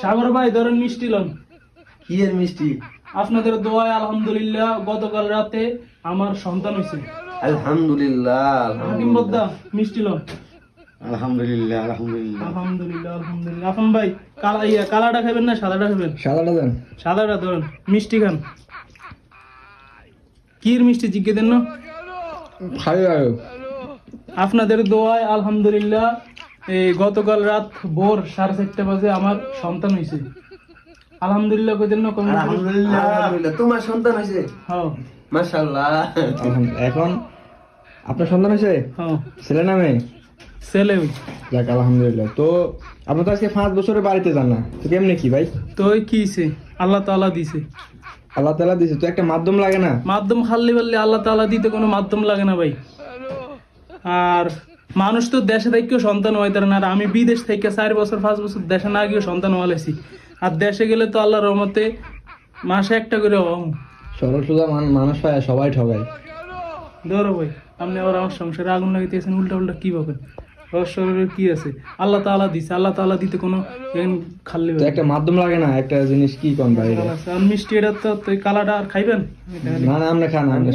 সাগর ভাই ধরেন মিষ্টি লন। কি এর মিষ্টি? আপনাদের দোয়ায় আলহামদুলিল্লাহ গতকাল রাতে আমার সন্তান হয়েছে। আলহামদুলিল্লাহ হাকিম বদ্দা মিষ্টি লন। আলহামদুলিল্লাহ আলহামদুলিল্লাহ আলহামদুলিল্লাহ আলহামদুলিল্লাহ। আপন ভাই কালাটা খাবেন না সাদাটা খাবেন? সাদাটা দেন। সাদাটা ধরেন, মিষ্টি খান। কির মিষ্টি জিজ্ঞে দেন না। খাই আয়ো। আপনাদের দোয়ায় আলহামদুলিল্লাহ এই গতকাল রাত ভোর 4:30 বাজে আমার সন্তান হয়েছে। আলহামদুলিল্লাহ কই দেন না কমেন্ট করে। আলহামদুলিল্লাহ আলহামদুলিল্লাহ তোমার সন্তান হয়েছে? হ্যাঁ মাশাআল্লাহ। এখন আপনার সন্তান হয়েছে? হ্যাঁ ছেলে না মেয়ে? ছেলে। যাক আলহামদুলিল্লাহ। তো আপনি তো আজকে 5 বছরের বাড়িতে যান না, তো কেমনে কি ভাই? তো ওই কি হইছে? আল্লাহ তাআলা দিছে। আল্লাহ তাআলা দিছে, তো একটা মাধ্যম লাগে না? মাধ্যম খাল্লি বললে আল্লাহ তাআলা দিতে কোনো মাধ্যম লাগে না ভাই। আর মানুষ তো দেশে থেকেও সন্তান হইতে না, আর আমি বিদেশ থেকে 4 বছর 5 বছর দেশে না গিয়ে সন্তান হওয়ালেছি। আর দেশে গেলে তো আল্লাহর রহমতে মাসে একটা করে হম। সরল সোজা মানুষ হয়, সবাই ঠগায়। ধরো ভাই, আপনি আবার আমার সংসারে আগুন লাগাইতেছেন, উল্টা উল্টা কি ভাবেন? রহস্যের কি আছে? আল্লাহ তাআলা দিছে, আল্লাহ তাআলা দিতে কোনো খাল্লি তো একটা মাধ্যম লাগে না? একটা জিনিস কি কোন ভাই? মিষ্টি এটা তো কালাটা আর খাইবেন? না না, আমরা খান, আমরা